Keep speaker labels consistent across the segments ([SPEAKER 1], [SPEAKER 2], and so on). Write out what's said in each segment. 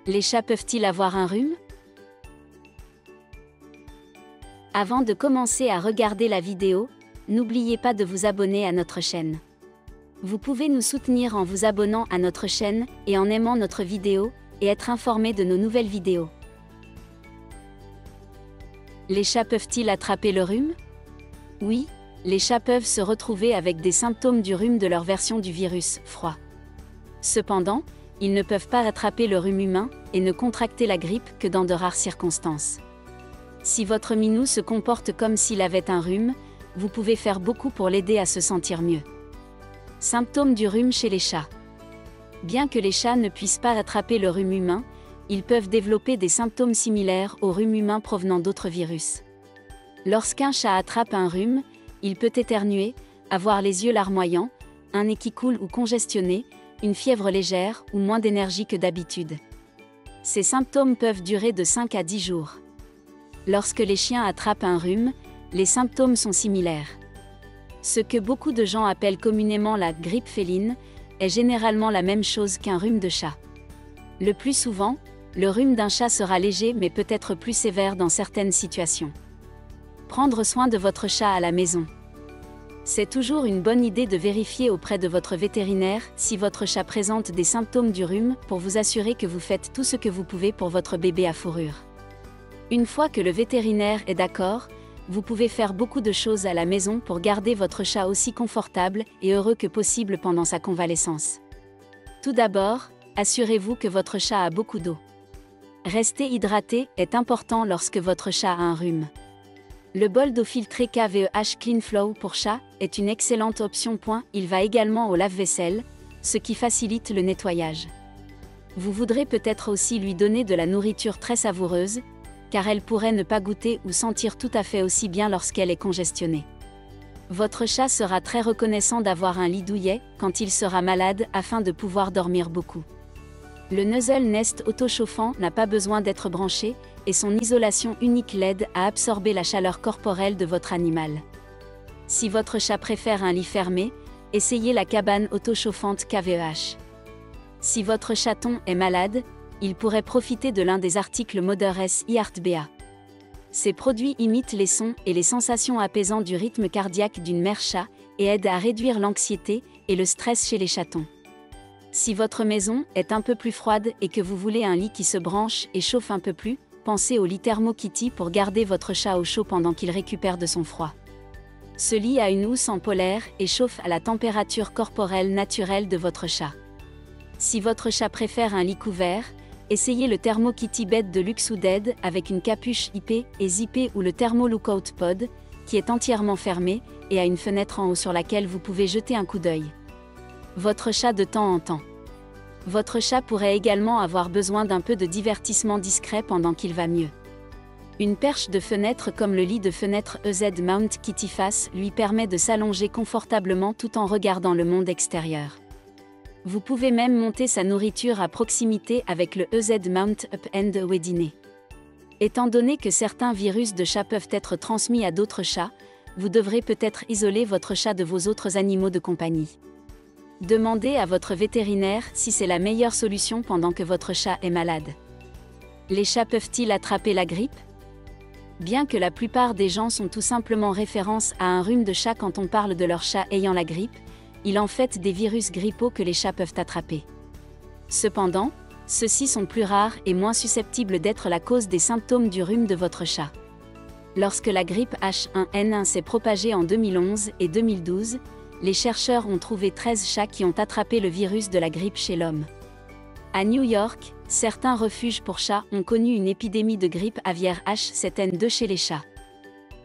[SPEAKER 1] Les chats peuvent-ils avoir un rhume? Avant de commencer à regarder la vidéo, n'oubliez pas de vous abonner à notre chaîne. Vous pouvez nous soutenir en vous abonnant à notre chaîne et en aimant notre vidéo, et être informé de nos nouvelles vidéos. Les chats peuvent-ils attraper le rhume? Oui, les chats peuvent se retrouver avec des symptômes du rhume de leur version du virus froid. Cependant, ils ne peuvent pas attraper le rhume humain et ne contracter la grippe que dans de rares circonstances. Si votre minou se comporte comme s'il avait un rhume, vous pouvez faire beaucoup pour l'aider à se sentir mieux. Symptômes du rhume chez les chats. Bien que les chats ne puissent pas attraper le rhume humain, ils peuvent développer des symptômes similaires au rhume humain provenant d'autres virus. Lorsqu'un chat attrape un rhume, il peut éternuer, avoir les yeux larmoyants, un nez qui coule ou congestionné, une fièvre légère ou moins d'énergie que d'habitude. Ces symptômes peuvent durer de 5 à 10 jours. Lorsque les chiens attrapent un rhume, les symptômes sont similaires. Ce que beaucoup de gens appellent communément la grippe féline est généralement la même chose qu'un rhume de chat. Le plus souvent, le rhume d'un chat sera léger mais peut être plus sévère dans certaines situations. Prendre soin de votre chat à la maison. C'est toujours une bonne idée de vérifier auprès de votre vétérinaire si votre chat présente des symptômes du rhume pour vous assurer que vous faites tout ce que vous pouvez pour votre bébé à fourrure. Une fois que le vétérinaire est d'accord, vous pouvez faire beaucoup de choses à la maison pour garder votre chat aussi confortable et heureux que possible pendant sa convalescence. Tout d'abord, assurez-vous que votre chat a beaucoup d'eau. Rester hydraté est important lorsque votre chat a un rhume. Le bol d'eau filtrée KVEH Clean Flow pour chat est une excellente option. Il va également au lave-vaisselle, ce qui facilite le nettoyage. Vous voudrez peut-être aussi lui donner de la nourriture très savoureuse, car elle pourrait ne pas goûter ou sentir tout à fait aussi bien lorsqu'elle est congestionnée. Votre chat sera très reconnaissant d'avoir un lit douillet quand il sera malade afin de pouvoir dormir beaucoup. Le Nuzzle Nest auto-chauffant n'a pas besoin d'être branché, et son isolation unique l'aide à absorber la chaleur corporelle de votre animal. Si votre chat préfère un lit fermé, essayez la cabane auto-chauffante KVEH. Si votre chaton est malade, il pourrait profiter de l'un des articles Mother S iHeart BA. Ces produits imitent les sons et les sensations apaisants du rythme cardiaque d'une mère chat et aident à réduire l'anxiété et le stress chez les chatons. Si votre maison est un peu plus froide et que vous voulez un lit qui se branche et chauffe un peu plus, pensez au lit Thermo Kitty pour garder votre chat au chaud pendant qu'il récupère de son froid. Ce lit a une housse en polaire et chauffe à la température corporelle naturelle de votre chat. Si votre chat préfère un lit couvert, essayez le Thermo Kitty Bed de Luxe Hooded avec une capuche IP et zippée ou le Thermo Lookout Pod, qui est entièrement fermé et a une fenêtre en haut sur laquelle vous pouvez jeter un coup d'œil. Votre chat de temps en temps. Votre chat pourrait également avoir besoin d'un peu de divertissement discret pendant qu'il va mieux. Une perche de fenêtre comme le lit de fenêtre EZ Mount Kitty Face lui permet de s'allonger confortablement tout en regardant le monde extérieur. Vous pouvez même monter sa nourriture à proximité avec le EZ Mount Up and Away Dîner. Étant donné que certains virus de chat peuvent être transmis à d'autres chats, vous devrez peut-être isoler votre chat de vos autres animaux de compagnie. Demandez à votre vétérinaire si c'est la meilleure solution pendant que votre chat est malade. Les chats peuvent-ils attraper la grippe? Bien que la plupart des gens sont tout simplement référence à un rhume de chat quand on parle de leur chat ayant la grippe, il en fait des virus grippaux que les chats peuvent attraper. Cependant, ceux-ci sont plus rares et moins susceptibles d'être la cause des symptômes du rhume de votre chat. Lorsque la grippe H1N1 s'est propagée en 2011 et 2012, les chercheurs ont trouvé 13 chats qui ont attrapé le virus de la grippe chez l'homme. À New York, certains refuges pour chats ont connu une épidémie de grippe aviaire H7N2 chez les chats.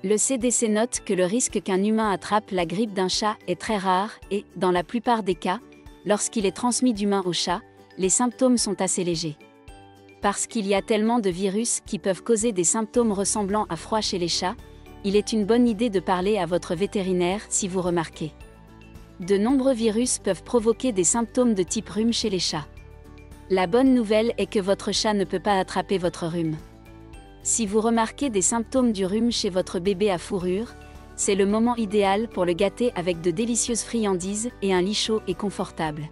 [SPEAKER 1] Le CDC note que le risque qu'un humain attrape la grippe d'un chat est très rare et, dans la plupart des cas, lorsqu'il est transmis d'humain au chat, les symptômes sont assez légers. Parce qu'il y a tellement de virus qui peuvent causer des symptômes ressemblant à froid chez les chats, il est une bonne idée de parler à votre vétérinaire si vous remarquez. De nombreux virus peuvent provoquer des symptômes de type rhume chez les chats. La bonne nouvelle est que votre chat ne peut pas attraper votre rhume. Si vous remarquez des symptômes du rhume chez votre bébé à fourrure, c'est le moment idéal pour le gâter avec de délicieuses friandises et un lit chaud et confortable.